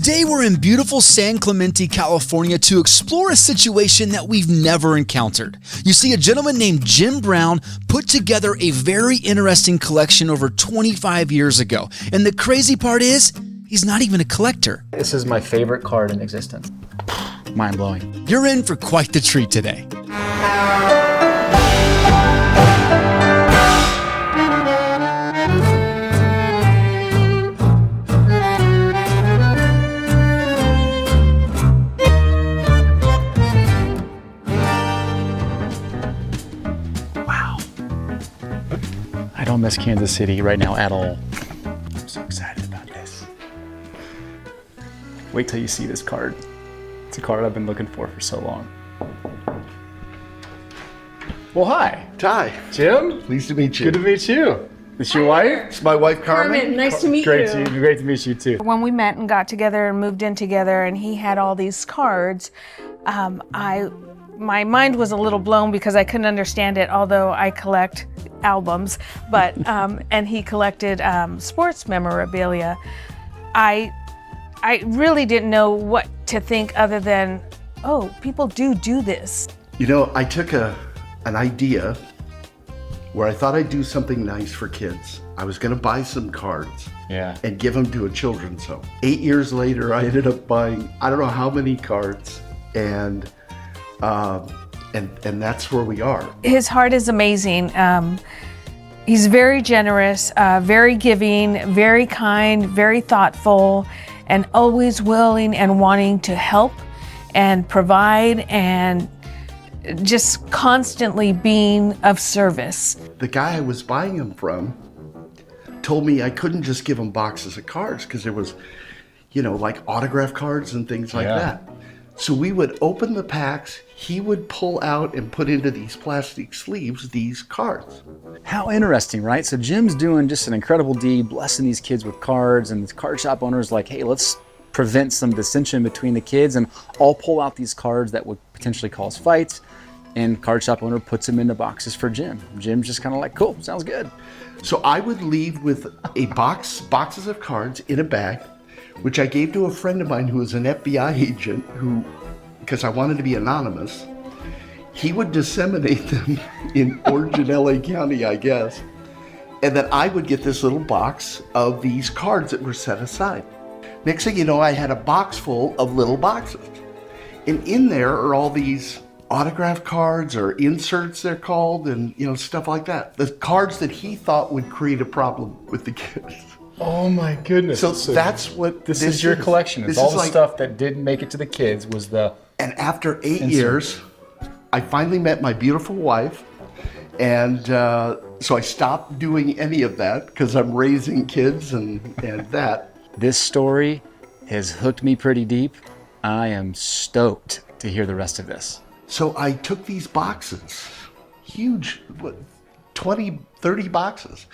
Today we're in beautiful San Clemente, California to explore a situation that we've never encountered. You see, a gentleman named Jim Brown put together a very interesting collection over 25 years ago. And the crazy part is, he's not even a collector. This is my favorite card in existence. Mind-blowing. You're in for quite the treat today. I don't miss Kansas City right now at all. I'm so excited about this. Wait till you see this card. It's a card I've been looking for so long. Well, hi. Hi. Jim? Pleased to meet you. Good to meet you. This your wife? It's my wife, Carmen. Nice to meet you. Great to meet you too. When we met and got together and moved in together and he had all these cards, my mind was a little blown because I couldn't understand it, although I collect albums, but and he collected sports memorabilia. I really didn't know what to think other than, oh, people do this. You know, I took an idea where I thought I'd do something nice for kids. I was going to buy some cards and give them to a children's home. 8 years later, I ended up buying, I don't know how many cards, and that's where we are. His heart is amazing. He's very generous, very giving, very kind, very thoughtful, and always willing and wanting to help and provide and just constantly being of service. The guy I was buying them from told me I couldn't just give him boxes of cards because there was, you know, like autograph cards and things like that. So we would open the packs, he would pull out and put into these plastic sleeves these cards. How interesting, right? So Jim's doing just an incredible deed, blessing these kids with cards, and the card shop owner's like, hey, let's prevent some dissension between the kids, and I'll pull out these cards that would potentially cause fights, and card shop owner puts them into boxes for Jim. Jim's just kind of like, cool, sounds good. So I would leave with a boxes of cards in a bag, which I gave to a friend of mine who was an FBI agent who, because I wanted to be anonymous, he would disseminate them in Orange and LA County, I guess. And then I would get this little box of these cards that were set aside. Next thing you know, I had a box full of little boxes. And in there are all these autograph cards or inserts, they're called, and you know, stuff like that. The cards that he thought would create a problem with the kids. Oh my goodness. So that's what this is your collection. It's all the stuff that didn't make it to the kids was the... And after 8 years, I finally met my beautiful wife. And so I stopped doing any of that because I'm raising kids and that. This story has hooked me pretty deep. I am stoked to hear the rest of this. So I took these boxes, huge, 20, 30 boxes,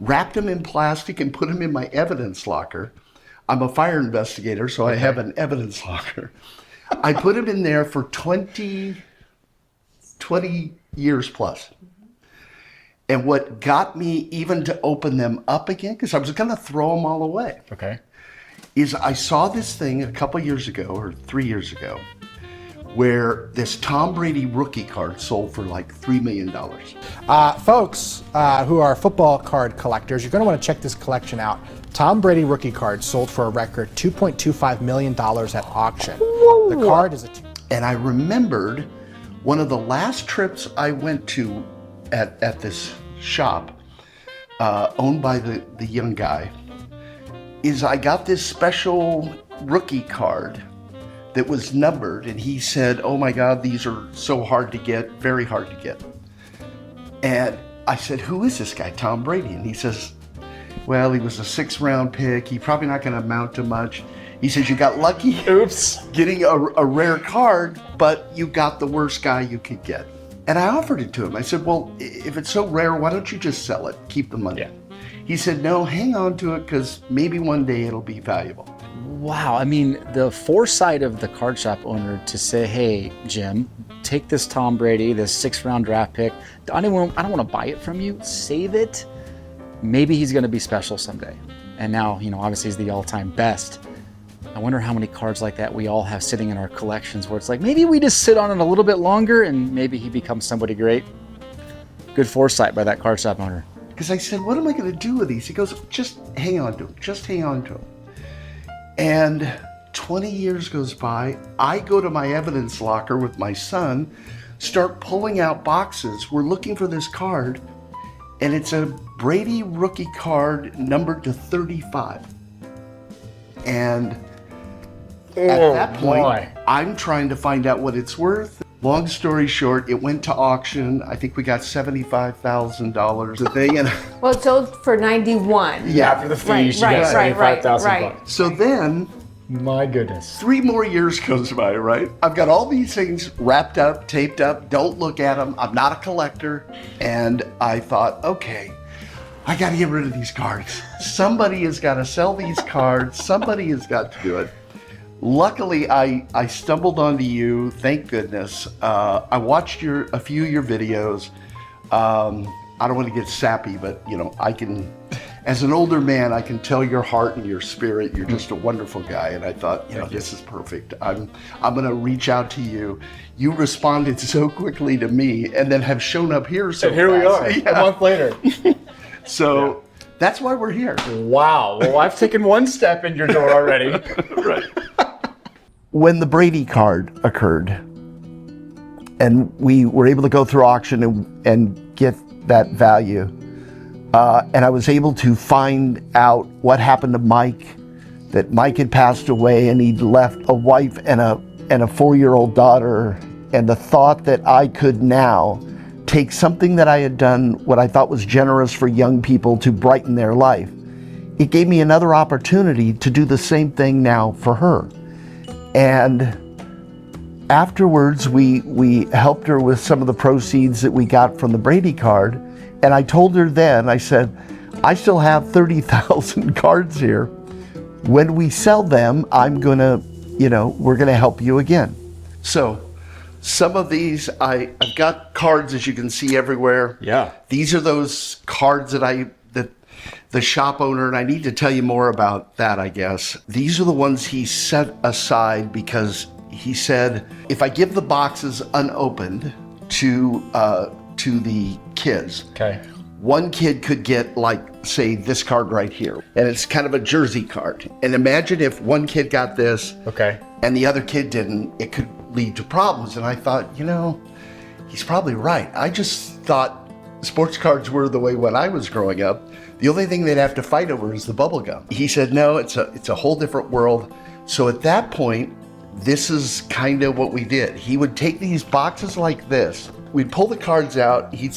wrapped them in plastic and put them in my evidence locker. I'm a fire investigator, so I have an evidence locker. I put them in there for 20 years plus. And what got me even to open them up again, because I was going to throw them all away, is I saw this thing a couple years ago, or 3 years ago, where this Tom Brady rookie card sold for like $3 million. Folks who are football card collectors, you're going to want to check this collection out. Tom Brady rookie card sold for a record $2.25 million at auction. The card is And I remembered one of the last trips I went to at this shop owned by the young guy is I got this special rookie card that was numbered, and he said, oh my God, these are so hard to get, very hard to get. And I said, who is this guy, Tom Brady? And he says, well, he was a 6th round pick. He's probably not gonna amount to much. He says, you got lucky getting a rare card, but you got the worst guy you could get. And I offered it to him. I said, well, if it's so rare, why don't you just sell it, keep the money? He said, no, hang on to it because maybe one day it'll be valuable. Wow, I mean, the foresight of the card shop owner to say, hey, Jim, take this Tom Brady, this 6th round draft pick. I don't want to buy it from you, save it. Maybe he's going to be special someday. And now, you know, obviously he's the all-time best. I wonder how many cards like that we all have sitting in our collections where it's like, maybe we just sit on it a little bit longer and maybe he becomes somebody great. Good foresight by that card shop owner. Because I said, what am I going to do with these? He goes, just hang on to them. Just hang on to them. And 20 years goes by. I go to my evidence locker with my son, start pulling out boxes. We're looking for this card, and it's a Brady rookie card numbered to 35. And at that point, I'm trying to find out what it's worth. Long story short, it went to auction. I think we got $75,000 a thing. And Well, it sold for 91. yeah, After the fees, Right, you got right, right, $75,000 right. bucks. so then My goodness. 3 more years goes by, right? I've got all these things wrapped up, taped up, don't look at them. I'm not a collector. And I thought, okay, I got to get rid of these cards. Somebody has got to sell these cards. Somebody has got to do it. Luckily, I stumbled onto you, thank goodness. I watched a few of your videos. I don't want to get sappy, but I can, as an older man, I can tell your heart and your spirit. You're just a wonderful guy, and I thought, this is perfect. I'm going to reach out to you. You responded so quickly to me, and then have shown up here so And here we are, fast. a month later. So that's why we're here. Wow. Well, I've taken one step in your door already. Right. When the Brady card occurred, and we were able to go through auction and get that value, and I was able to find out what happened to Mike, that Mike had passed away and he'd left a wife and a 4-year-old daughter, and the thought that I could now take something that I had done, what I thought was generous for young people to brighten their life, it gave me another opportunity to do the same thing now for her. And afterwards, we helped her with some of the proceeds that we got from the Brady card. And I told her then, I said, I still have 30,000 cards here. When we sell them, we're gonna help you again. So some of these, I've got cards, as you can see, everywhere. Yeah. These are those cards that the shop owner, and I need to tell you more about that, I guess. These are the ones he set aside because he said, if I give the boxes unopened to the kids, Okay. one kid could get, like, say, this card right here. And it's kind of a jersey card. And imagine if one kid got this Okay. and the other kid didn't, it could lead to problems. And I thought, he's probably right. I just thought sports cards were the way when I was growing up. The only thing they'd have to fight over is the bubble gum. He said, no, it's a whole different world. So at that point, this is kind of what we did. He would take these boxes like this. We'd pull the cards out. He'd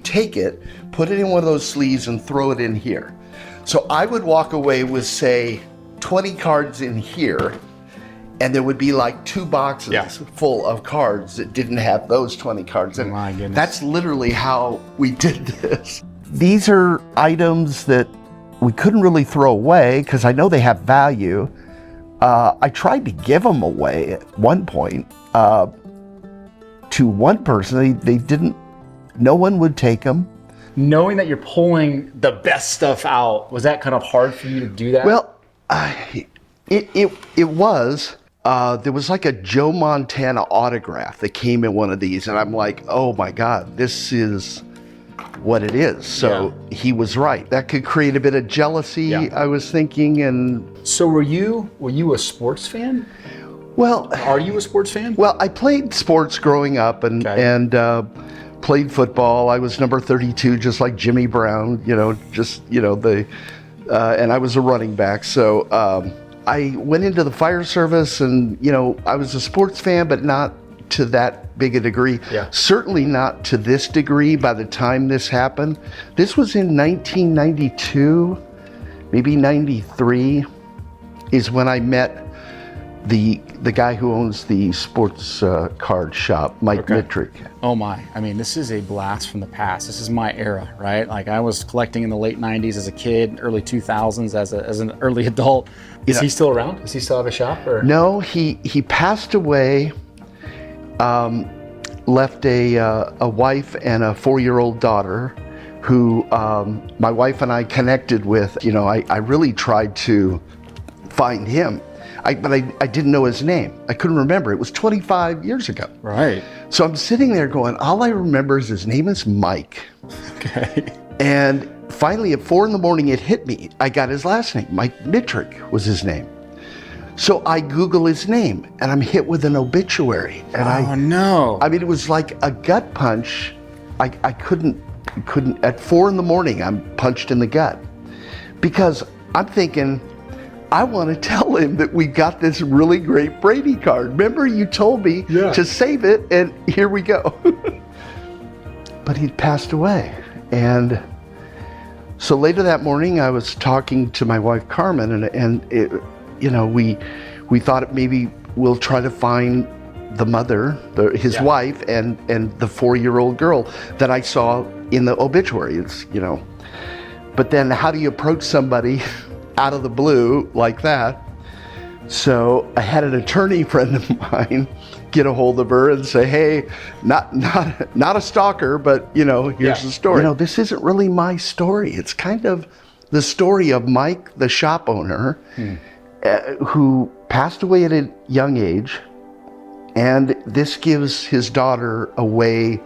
take it, put it in one of those sleeves and throw it in here. So I would walk away with, say, 20 cards in here, and there would be like 2 boxes full of cards that didn't have those 20 cards in. My goodness. That's literally how we did this. These are items that we couldn't really throw away because I know they have value. I tried to give them away at one point to one person. They didn't, no one would take them. Knowing that you're pulling the best stuff out, was that kind of hard for you to do that? Well, it was. There was like a Joe Montana autograph that came in one of these, and I'm like, oh my God, this is what it is. So he was right. That could create a bit of jealousy, I was thinking. And so were you a sports fan? well, Are you a sports fan? well, I played sports growing up and played football. I was number 32, just like Jimmy Brown. And I was a running back. So I went into the fire service, and I was a sports fan, but not to that big a degree. Yeah. Certainly not to this degree by the time this happened. This was in 1992, maybe 93, is when I met the guy who owns the sports card shop, Mike Mitrick. Oh my, I mean, this is a blast from the past. This is my era, right? Like, I was collecting in the late 90s as a kid, early 2000s as an early adult. Is he still around? Does he still have a shop? Or? No, he passed away, left a wife and a 4-year-old daughter who my wife and I connected with. I really tried to find him. but I didn't know his name. I couldn't remember. It was 25 years ago. Right. So I'm sitting there going, all I remember is his name is Mike. Okay. And finally at 4 a.m, it hit me. I got his last name. Mike Mittrick was his name. So I Google his name and I'm hit with an obituary. And no. I mean, it was like a gut punch. I couldn't, at 4 a.m, I'm punched in the gut because I'm thinking, I want to tell him that we got this really great Brady card. Remember you told me to save it, and here we go. But he'd passed away. And so later that morning I was talking to my wife Carmen, and it, you know, we thought maybe we'll try to find the mother, his wife, and the 4-year-old girl that I saw in the obituary. It's, you know, but then how do you approach somebody out of the blue like that? So I had an attorney friend of mine get a hold of her and say, hey, not a stalker, but you know, here's the story. You know, this isn't really my story. It's kind of the story of Mike, the shop owner, who passed away at a young age. And this gives his daughter a way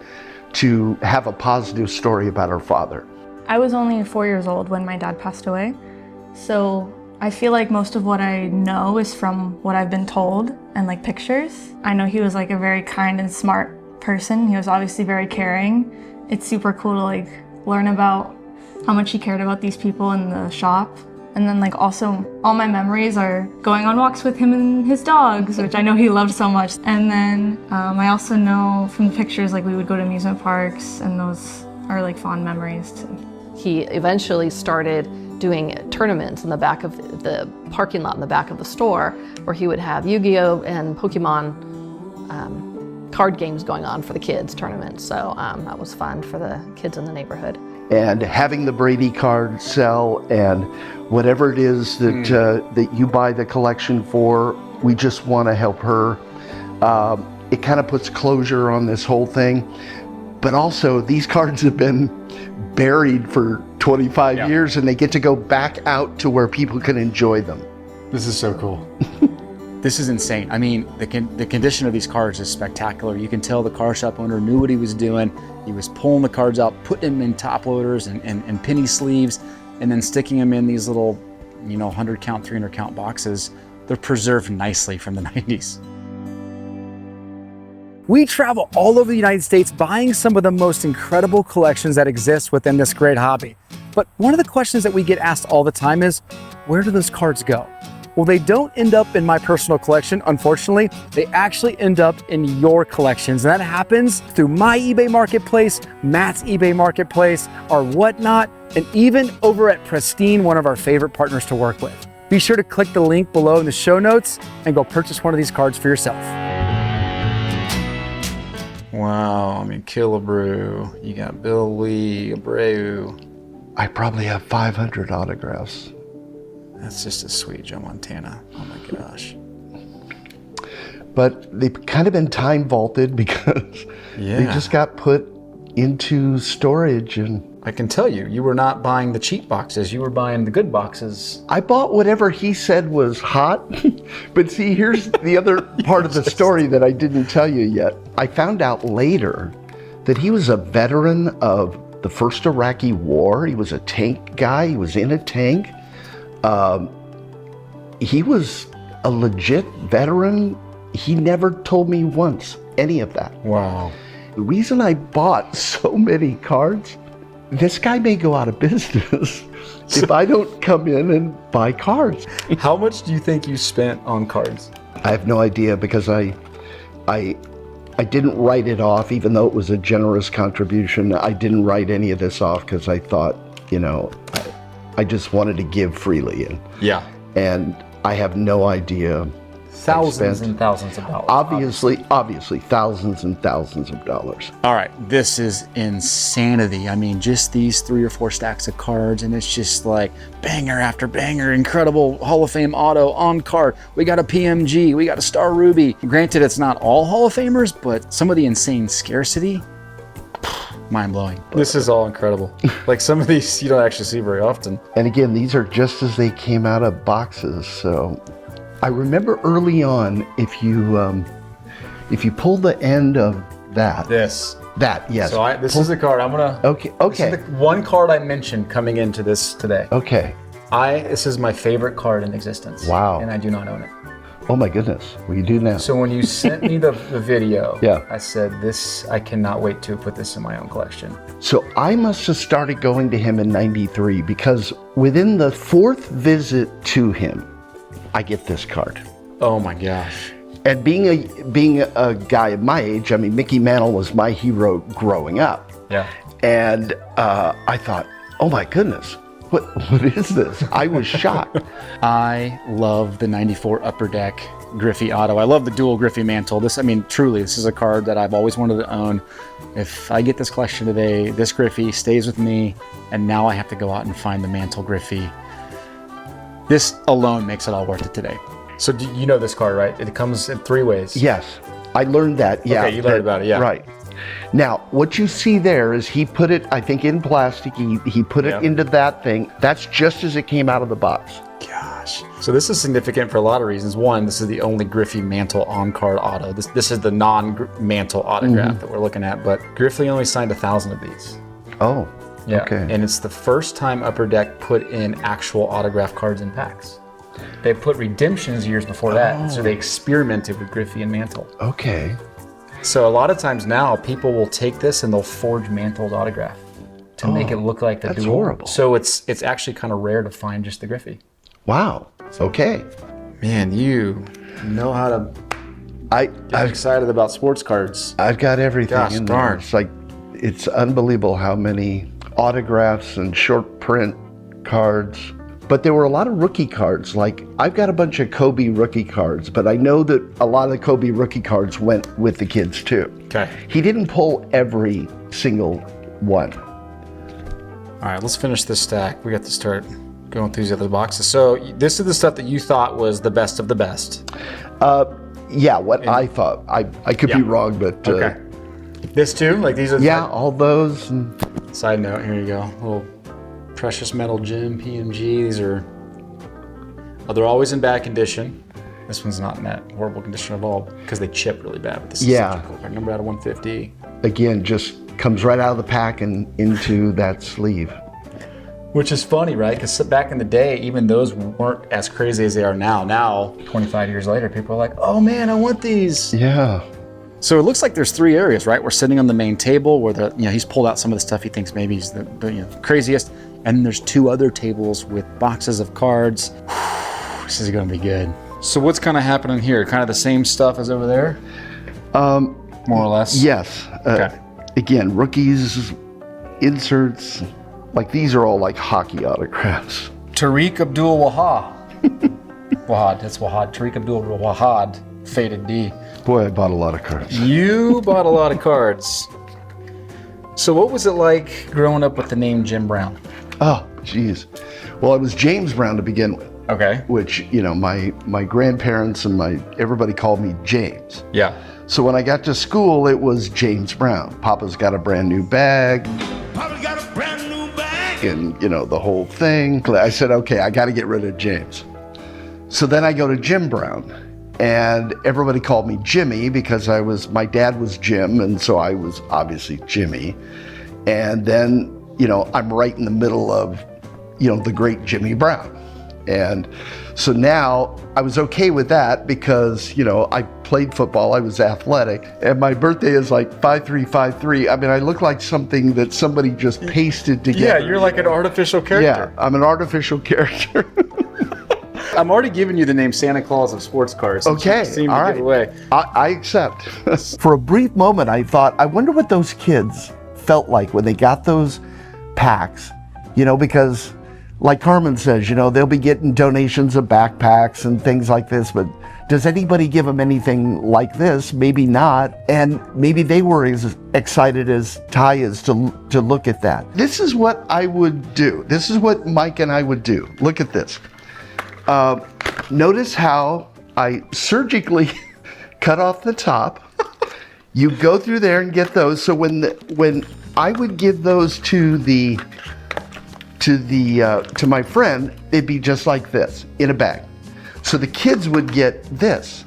to have a positive story about her father. I was only 4 years old when my dad passed away. So I feel like most of what I know is from what I've been told and like pictures. I know he was like a very kind and smart person. He was obviously very caring. It's super cool to like learn about how much he cared about these people in the shop. And then like also all my memories are going on walks with him and his dogs, which I know he loved so much. And then I also know from the pictures, like we would go to amusement parks, and those are like fond memories too. He eventually started doing tournaments in the back of the parking lot in the back of the store, where he would have Yu-Gi-Oh! And Pokemon card games going on for the kids, tournaments. So that was fun for the kids in the neighborhood. And having the Brady card sell, and whatever it is that that you buy the collection for, we just want to help her. It kind of puts closure on this whole thing. But also, these cards have been buried for 25 years, and they get to go back out to where people can enjoy them. This is so cool. This is insane. I mean, the condition of these cards is spectacular. You can tell the car shop owner knew what he was doing. He was pulling the cards out, putting them in top loaders and penny sleeves, and then sticking them in these little, 100 count, 300 count boxes. They're preserved nicely from the 90s. We travel all over the United States buying some of the most incredible collections that exist within this great hobby. But one of the questions that we get asked all the time is, where do those cards go? Well, they don't end up in my personal collection, unfortunately. They actually end up in your collections. And that happens through my eBay marketplace, Matt's eBay marketplace, our Whatnot, and even over at Pristine, one of our favorite partners to work with. Be sure to click the link below in the show notes and go purchase one of these cards for yourself. Wow, I mean, Killebrew, you got Bill Lee, Abreu. I probably have 500 autographs. That's just a sweet Joe Montana. Oh my gosh. But they've kind of been time vaulted because they just got put into storage. And I can tell you were not buying the cheap boxes. You were buying the good boxes. I bought whatever he said was hot. But see, here's the other part of the story that I didn't tell you yet. I found out later that he was a veteran of the first Iraqi war. He was a tank guy. He was in a tank. He was a legit veteran. He never told me once any of that. Wow. The reason I bought so many cards, this guy may go out of business if I don't come in and buy cards. How much do you think you spent on cards? I have no idea, because I didn't write it off, even though it was a generous contribution. I didn't write any of this off because I thought, I just wanted to give freely. And I have no idea. Thousands and thousands of dollars. Obviously, thousands and thousands of dollars. All right, this is insanity. I mean, just these 3 or 4 stacks of cards, and it's just like banger after banger, incredible Hall of Fame auto on card. We got a PMG, we got a Star Ruby. Granted, it's not all Hall of Famers, but some of the insane scarcity, mind-blowing. This is all incredible. Like, some of these you don't actually see very often. And again, these are just as they came out of boxes, so I remember early on, if you pull the end of that. This. That, yes. So this is the card. I'm gonna. Okay. Okay. This is the one card I mentioned coming into this today. Okay. This is my favorite card in existence. Wow. And I do not own it. Oh my goodness. What do you do now? So when you sent me the video, Yeah. I said I cannot wait to put this in my own collection. So I must have started going to him in '93 because within the 4th visit to him, I get this card. Oh my gosh. And being a guy of my age, I mean, Mickey Mantle was my hero growing up. Yeah. And I thought, oh my goodness, what is this? I was shocked. I love the 94 Upper Deck Griffey Auto. I love the dual Griffey mantle. Truly, this is a card that I've always wanted to own. If I get this collection today, this Griffey stays with me, and now I have to go out and find the mantle Griffey. This alone makes it all worth it today. So you know this card, right? It comes in 3 ways. Yes, I learned that. Yeah. Okay, you learned about it, yeah. Right. Now, what you see there is he put it, I think, in plastic. He put it into that thing. That's just as it came out of the box. Gosh. So this is significant for a lot of reasons. One, this is the only Griffey mantle on-card auto. This is the non-mantle autograph that we're looking at, but Griffey only signed 1,000 of these. Oh, yeah. okay. And it's the first time Upper Deck put in actual autograph cards in packs. They put redemptions years before that, so they experimented with Griffey and mantle. Okay. So a lot of times now, people will take this and they'll forge Mantle's autograph to make it look like the that's dual. horrible. So it's actually kind of rare to find just the Griffey. Wow. Okay. Man, you know how to I'm get excited about sports cards. I've got everything Gosh in there. darn. It's unbelievable how many autographs and short print cards. But there were a lot of rookie cards. Like, I've got a bunch of Kobe rookie cards, but I know that a lot of the Kobe rookie cards went with the kids too. Okay. He didn't pull every single one. All right, let's finish this stack. We got to start going through these other boxes. So this is the stuff that you thought was the best of the best. Yeah, I thought. I could be wrong, but Okay. This too? Like these are yeah, all those. Side note, here you go. Little precious metal gem PMG. These are, they're always in bad condition. This one's not in that horrible condition at all because they chip really bad. But this is such a cool card. Number out of 150. Again, just comes right out of the pack and into that sleeve. Which is funny, right? Because back in the day, even those weren't as crazy as they are now. Now, 25 years later, people are like, oh man, I want these. Yeah. So it looks like there's 3 areas, right? We're sitting on the main table where he's pulled out some of the stuff he thinks maybe he's the craziest. And then there's 2 other tables with boxes of cards. This is gonna be good. So what's kind of happening here? Kind of the same stuff as over there? More or less? Yes. Okay. Again, rookies, inserts, like these are all like hockey autographs. Tariq Abdul-Wahad. Wahad, that's Wahad. Tariq Abdul-Wahad, faded D. Boy, I bought a lot of cards. You bought a lot of cards. So what was it like growing up with the name Jim Brown? Oh, geez. Well, it was James Brown to begin with. Okay. Which, my grandparents and everybody called me James. Yeah. So when I got to school, it was James Brown. Papa's got a brand new bag. Papa's got a brand new bag. And, the whole thing. I said, okay, I got to get rid of James. So then I go to Jim Brown. And everybody called me Jimmy because my dad was Jim, and so I was obviously Jimmy. And then, I'm right in the middle of, the great Jimmy Brown. And so now I was okay with that because, I played football, I was athletic, and my birthday is like 5'3", 5'3". I mean, I look like something that somebody just pasted together. Yeah, you're like an artificial character. Yeah, I'm an artificial character. I'm already giving you the name Santa Claus of sports cards. Okay, Seem all to right. give away. I accept. For a brief moment, I thought, I wonder what those kids felt like when they got those packs, because like Carmen says, they'll be getting donations of backpacks and things like this, but does anybody give them anything like this? Maybe not. And maybe they were as excited as Ty is to look at that. This is what I would do. This is what Mike and I would do. Look at this. Notice how I surgically cut off the top. You go through there and get those. So when I would give those to my friend, it'd be just like this in a bag. So the kids would get this.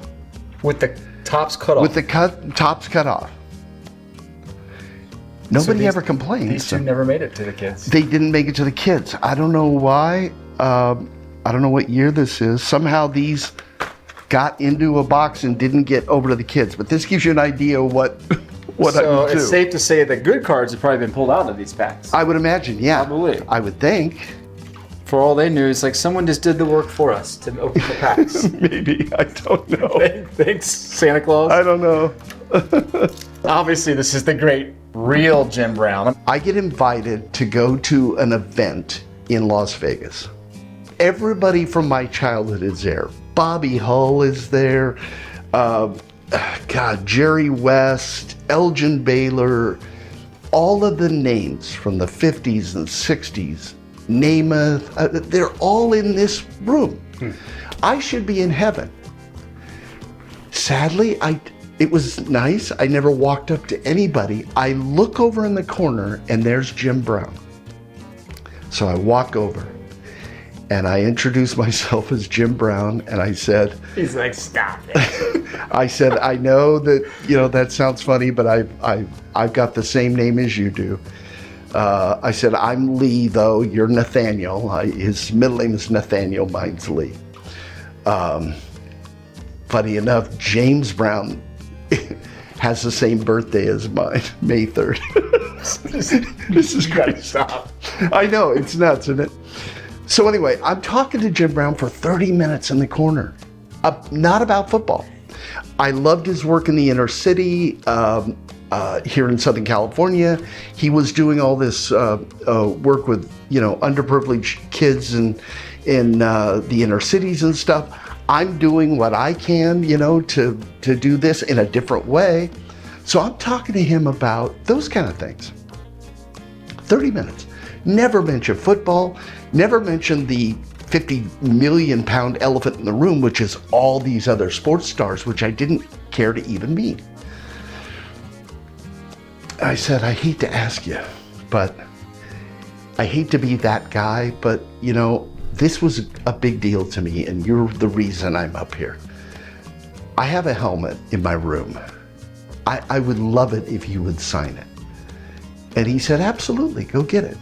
With the tops cut off. With the tops cut off. Nobody ever complained. These two never made it to the kids. They didn't make it to the kids. I don't know why. I don't know what year this is. Somehow these got into a box and didn't get over to the kids. But this gives you an idea of what I would do. So it's safe to say that good cards have probably been pulled out of these packs. I would imagine, yeah. Probably. I would think. For all they knew, it's like someone just did the work for us to open the packs. Maybe. I don't know. Thanks, Santa Claus. I don't know. Obviously, this is the great, real Jim Brown. I get invited to go to an event in Las Vegas. Everybody from my childhood is there. Bobby Hull is there. Jerry West, Elgin Baylor, all of the names from the 50s and 60s, Namath, they're all in this room. I should be in heaven. Sadly, it was nice. I never walked up to anybody. I look over in the corner and there's Jim Brown. So I walk over and I introduce myself as Jim Brown and I said, He's like, stop it. I said, I know that, that sounds funny, but I've got the same name as you do. I said, I'm Lee, though. You're Nathaniel. His middle name is Nathaniel. Mine's Lee. Funny enough, James Brown has the same birthday as mine, May 3rd. This is great. Stop. I know, it's nuts, isn't it? So anyway, I'm talking to Jim Brown for 30 minutes in the corner, not about football. I loved his work in the inner city. Here in Southern California, he was doing all this work with underprivileged kids in the inner cities and stuff. I'm doing what I can, to do this in a different way. So I'm talking to him about those kind of things. 30 minutes. Never mentioned football. Never mentioned the 50 million pound elephant in the room, which is all these other sports stars, which I didn't care to even meet. I said, I hate to ask you, but I hate to be that guy, but this was a big deal to me and you're the reason I'm up here. I have a helmet in my room. I would love it if you would sign it. And he said, absolutely, go get it.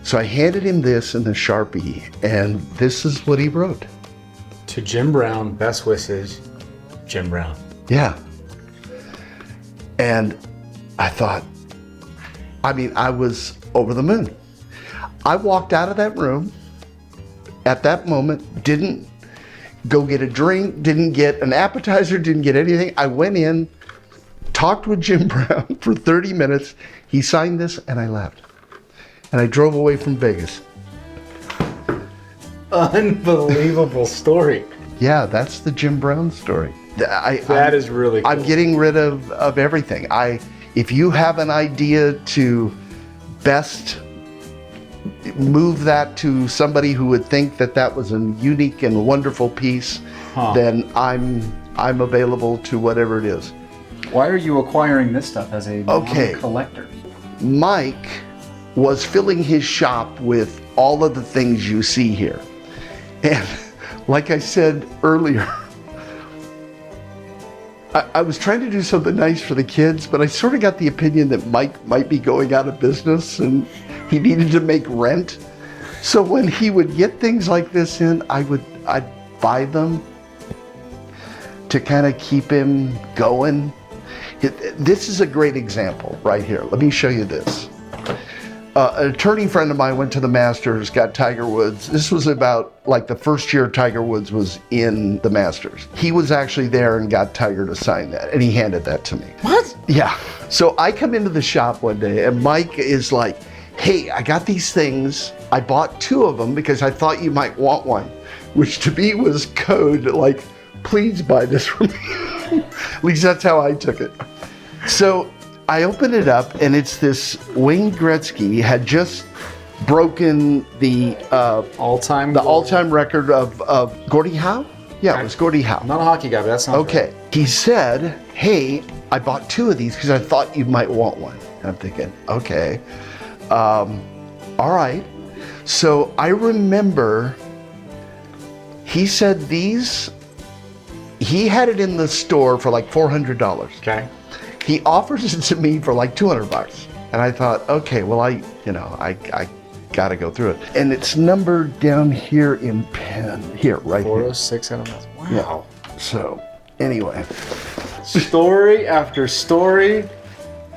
So I handed him this in the Sharpie and this is what he wrote. To Jim Brown, best wishes, Jim Brown. Yeah. And I thought, I was over the moon. I walked out of that room at that moment, didn't go get a drink, didn't get an appetizer, didn't get anything. I went in, talked with Jim Brown for 30 minutes. He signed this and I left. And I drove away from Vegas. Unbelievable story. Yeah, that's the Jim Brown story. That is really cool. I'm getting rid of everything. If you have an idea to best move that to somebody who would think that was a unique and wonderful piece, then I'm available to whatever it is. Why are you acquiring this stuff as a collector? Mike was filling his shop with all of the things you see here. And like I said earlier, I was trying to do something nice for the kids, but I sort of got the opinion that Mike might be going out of business and he needed to make rent. So when he would get things like this in, I'd buy them to kind of keep him going. This is a great example right here. Let me show you this. An attorney friend of mine went to the Masters, got Tiger Woods. This was about like the first year Tiger Woods was in the Masters. He was actually there and got Tiger to sign that, and he handed that to me. What? Yeah. So I come into the shop one day, and Mike is like, hey, I got these things. I bought 2 of them because I thought you might want one, which to me was code, like, please buy this for me. At least that's how I took it. So I open it up and it's this Wayne Gretzky had just broken the all-time record of Gordie Howe. Yeah, it was Gordie Howe. I'm not a hockey guy, but that sounds okay. Right. He said, hey, I bought 2 of these because I thought you might want one. And I'm thinking, okay, all right. So I remember He said he had it in the store for like $400. Okay. He offers it to me for like $200. And I thought, okay, well, I got to go through it. And it's numbered down here in pen. Here, right here. 406, I don't know. Wow. Yeah. So, anyway. Story after story.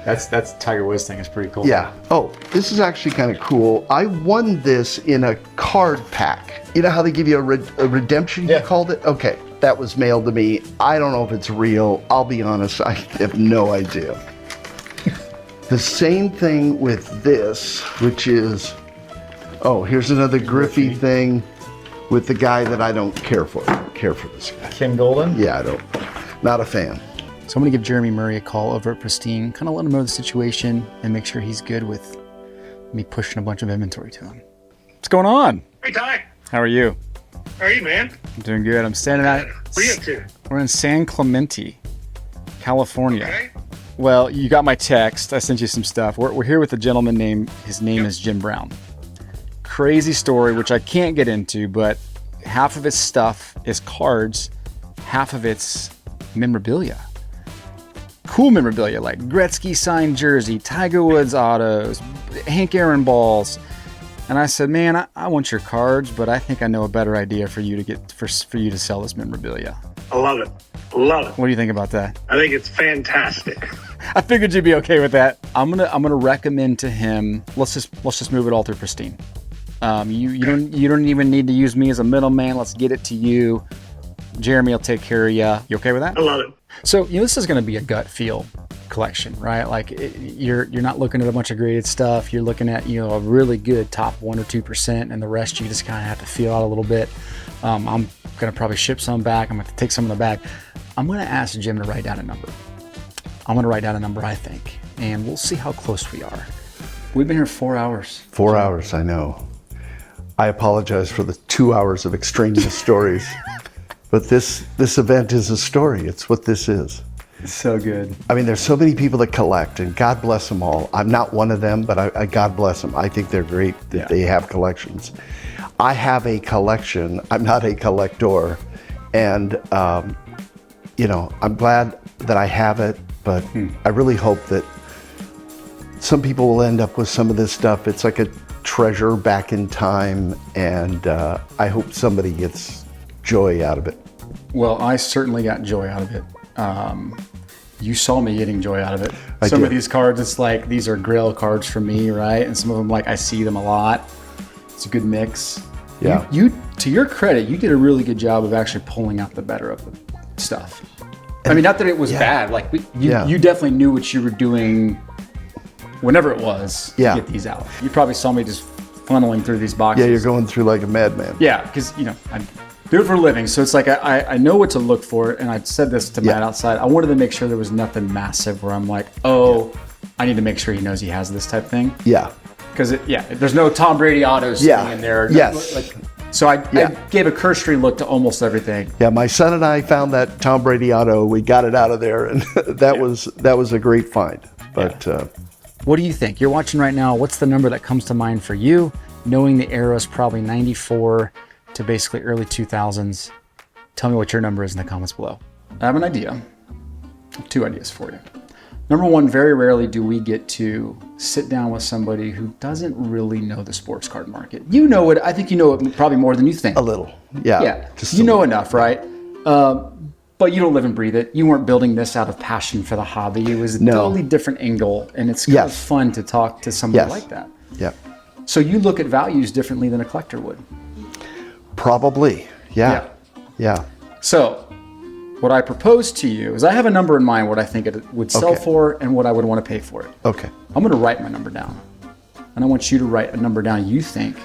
That's Tiger Woods thing. It's pretty cool. Yeah. Oh, this is actually kind of cool. I won this in a card pack. You know how they give you a redemption, you called it? Okay. That was mailed to me. I don't know if it's real. I'll be honest, I have no idea. The same thing with this, which is, here's another Griffey thing with the guy that I don't care for. I don't care for this guy. Kim Golden? Yeah, not a fan. So I'm going to give Jeremy Murray a call over at Pristine, kind of let him know the situation and make sure he's good with me pushing a bunch of inventory to him. What's going on? Hey, Ty. How are you? How are you, man? I'm doing good. I'm standing at... What are you up to? We're in San Clemente, California. Okay. Well, you got my text. I sent you some stuff. We're here with a gentleman his name is Jim Brown. Crazy story, which I can't get into, but half of his stuff is cards, half of it's memorabilia. Cool memorabilia like Gretzky signed jersey, Tiger Woods autos, Hank Aaron balls. And I said, man, I want your cards, but I think I know a better idea for you to sell this memorabilia. I love it. Love it. What do you think about that? I think it's fantastic. I figured you'd be okay with that. I'm gonna recommend to him. Let's just move it all through Pristine. You don't even need to use me as a middleman. Let's get it to you. Jeremy will take care of you. You okay with that? I love it. So this is going to be a gut feel collection, right? Like you're not looking at a bunch of graded stuff. You're looking at a really good top 1 or 2%, and the rest you just kind of have to feel out a little bit. I'm going to probably ship some back. I'm going to take some in the bag. I'm going to ask Jim to write down a number. I'm going to write down a number I think, and we'll see how close we are. We've been here 4 hours. 4 hours, I know. I apologize for the 2 hours of extraneous stories. But this event is a story. It's what this is. It's so good. I mean, there's so many people that collect, and God bless them all. I'm not one of them, but I God bless them. I think they're great that they have collections. I have a collection. I'm not a collector. And, I'm glad that I have it, but I really hope that some people will end up with some of this stuff. It's like a treasure back in time, and I hope somebody gets joy out of it. Well, I certainly got joy out of it. You saw me getting joy out of it. I Some did. of these cards, it's like, these are Grail cards for me, right? And some of them, like, I see them a lot. It's a good mix. Yeah. You to your credit, you did a really good job of actually pulling out the better of the stuff. I mean, not that it was bad. Like, you definitely knew what you were doing whenever it was to get these out. You probably saw me just funneling through these boxes. Yeah, you're going through like a madman. Yeah, because, I do it for a living. So it's like I know what to look for. And I said this to Matt outside. I wanted to make sure there was nothing massive where I'm like, I need to make sure he knows he has this type thing. Yeah. Because, there's no Tom Brady autos thing in there. Yes. So I gave a cursory look to almost everything. Yeah, my son and I found that Tom Brady auto. We got it out of there, and that was a great find. But what do you think? You're watching right now. What's the number that comes to mind for you, knowing the era is probably 94 to basically early 2000s? Tell me what your number is in the comments below. I have an idea. 2 ideas for you. Number one, very rarely do we get to sit down with somebody who doesn't really know the sports card market. You know it. I think you know it probably more than you think. a little. Yeah. Yeah. Just You a know little. enough, right? But you don't live and breathe it. You weren't building this out of passion for the hobby. It was a totally different angle, and it's kind of fun to talk to somebody like that. Yeah. So you look at values differently than a collector would. Probably. Yeah. So what I propose to you is I have a number in mind what I think it would sell for and what I would want to pay for it. Okay. I'm going to write my number down. And I want you to write a number down you think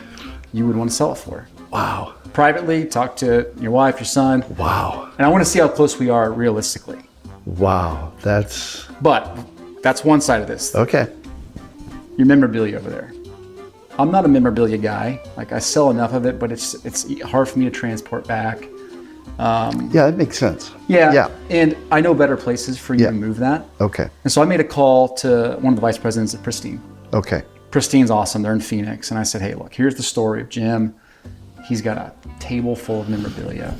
you would want to sell it for. Wow. Privately, talk to your wife, your son. Wow. And I want to see how close we are realistically. Wow. That's But that's one side of this. okay. Your memorabilia over there. I'm not a memorabilia guy. Like, I sell enough of it, but it's hard for me to transport back. Yeah, that makes sense. Yeah. And I know better places for you to move that. Okay. And so I made a call to one of the vice presidents at Pristine. Okay. Pristine's awesome. They're in Phoenix. And I said, hey, look, here's the story of Jim. He's got a table full of memorabilia.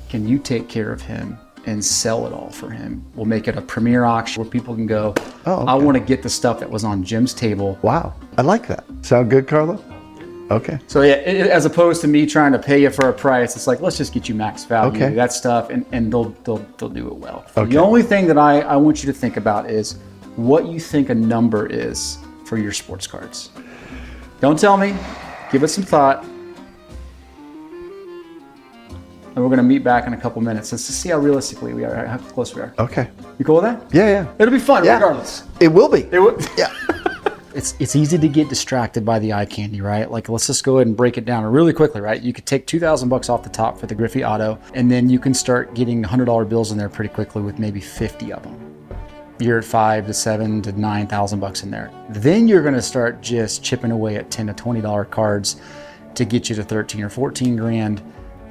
Can you take care of him and sell it all for him? We'll make it a premier auction where people can go, Oh, okay. I want to get the stuff that was on Jim's table. Wow, I like that. Sound good, Carlo? Okay. So yeah, as opposed to me trying to pay you for a price, it's like, let's just get you max value, Okay. that stuff, and they'll do it well. Okay. The only thing that I want you to think about is what you think a number is for your sports cards. Don't tell me. Give it some thought. And we're going to meet back in a couple minutes. Let's just see how realistically we are, how close we are. Okay. You cool with that? Yeah. It'll be fun Yeah. regardless. It will be. Yeah. It's easy to get distracted by the eye candy, right? Like, let's just go ahead and break it down really quickly, right? You could take $2,000 off the top for the Griffey Auto, and then you can start getting $100 bills in there pretty quickly with maybe 50 of them. You're at $5,000 to $7,000 to $9,000 in there. Then you're going to start just chipping away at $10 to $20 cards to get you to 13 or 14 grand.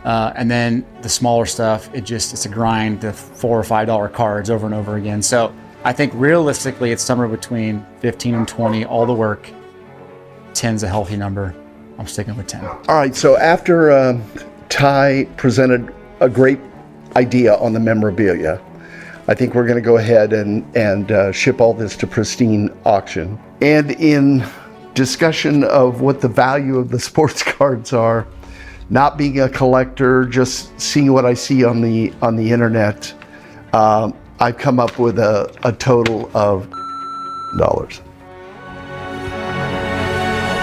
And then the smaller stuff, it's a grind to $4 or $5 cards over and over again. So I think realistically, it's somewhere between 15 and 20, all the work. 10's a healthy number. I'm sticking with 10. All right, so after Ty presented a great idea on the memorabilia, I think we're going to go ahead and ship all this to Pristine Auction. And in discussion of what the value of the sports cards are, not being a collector, just seeing what I see on the internet, I've come up with a total of dollars.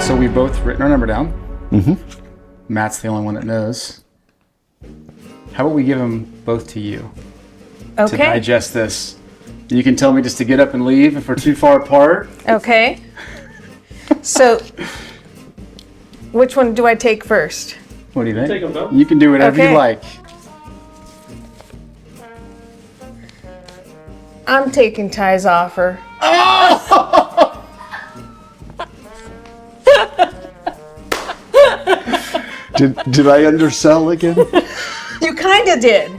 So we've both written our number down. Mm-hmm. Matt's the only one that knows. How about we give them both to you to Okay. digest this? You can tell me just to get up and leave if we're too far apart. Okay. So, which one do I take first? What do you think? Take them both. You can do whatever Okay. you like. I'm taking Ty's offer. Did I undersell again? You kind of did.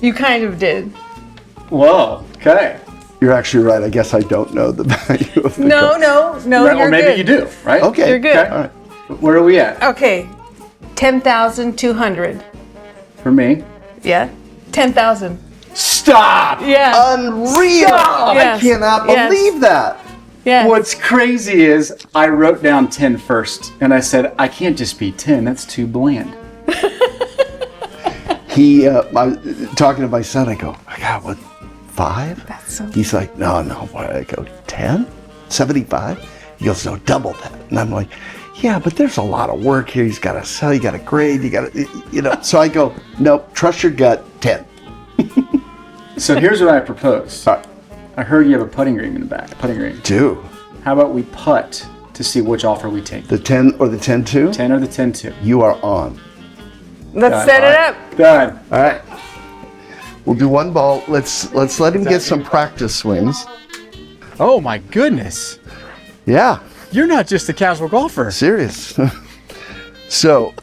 You kind of did. Whoa. Okay. You're actually right. I guess I don't know the value of the No, card. no, Right, you're or maybe good. you do, right? Okay. You're good. Okay. All right. Where are we at? Okay. 10,200. For me. Yeah. 10,000. Stop! Yeah. Unreal! Yes. I cannot Yes. believe that. Yeah. What's crazy is I wrote down 10 first, and I said, I can't just be 10. That's too bland. Talking to my son, I go, I got what, 5? That's so. He's like, no. What? I go, 10? 75? He goes, no, double that. And I'm like, yeah, but there's a lot of work here. He's got to sell, you got to grade, you got to, So I go, nope, trust your gut, 10. So here's what I propose. All right. I heard you have a putting green in the back. Putting green. Do. How about we putt to see which offer we take? The 10 or the 10-2? 10 or the 10-2? You are on. Let's set it up. Done. All right. We'll do one ball. Let's let him get some practice swings. Oh my goodness. Yeah, You're not just a casual golfer. serious. So,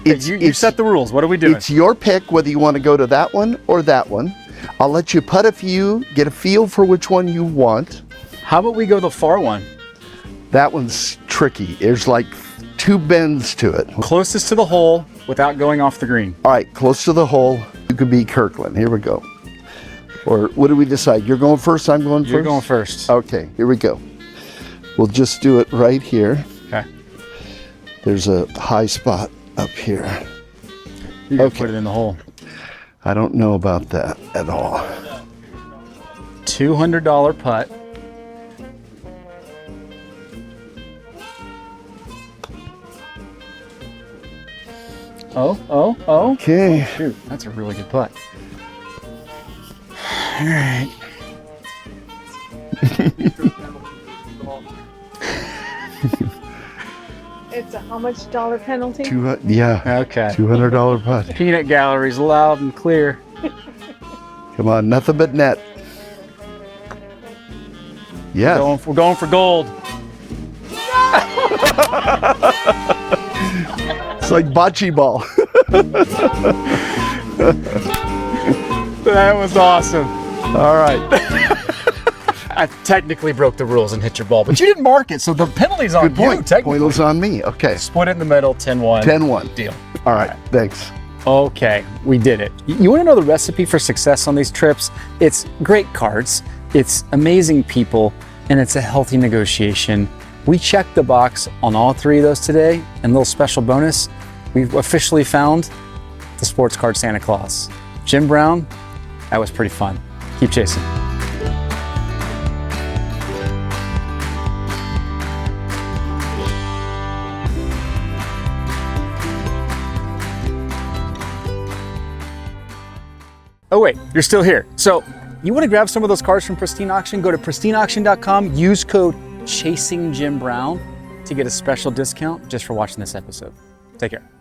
You set the rules. What are we doing? it's your pick whether you want to go to that one or that one. I'll let you putt a few, get a feel for which one you want. How about we go the far one? That one's tricky. There's like 2 bends to it. Closest to the hole without going off the green. All right, close to the hole. You could be Kirkland. Here we go. Or what do we decide? You're going first, I'm going first? You're going first. Okay, here we go. We'll just do it right here. Okay. There's a high spot up here. You can Okay. put it in the hole. I don't know about that at all. $200 putt. Oh. Okay. Shoot, that's a really good putt. All right. It's a how much dollar penalty? Yeah. Okay. $200 putt. Peanut gallery's loud and clear. Come on, nothing but net. Yeah. We're going for gold. It's like bocce ball. That was awesome. All right. I technically broke the rules and hit your ball, but you didn't mark it, so the penalty's on Good you, point. technically. Point was on me. Okay. Split it in the middle, 10-1. 10-1. Deal. All right. Thanks. Okay, we did it. You want to know the recipe for success on these trips? It's great cards, it's amazing people, and it's a healthy negotiation. We checked the box on all three of those today, and a little special bonus, we've officially found the sports card Santa Claus. Jim Brown, that was pretty fun. Keep chasing. Oh wait, you're still here. So you want to grab some of those cards from Pristine Auction? Go to pristineauction.com, use code CHASINGJimBrown to get a special discount just for watching this episode. Take care.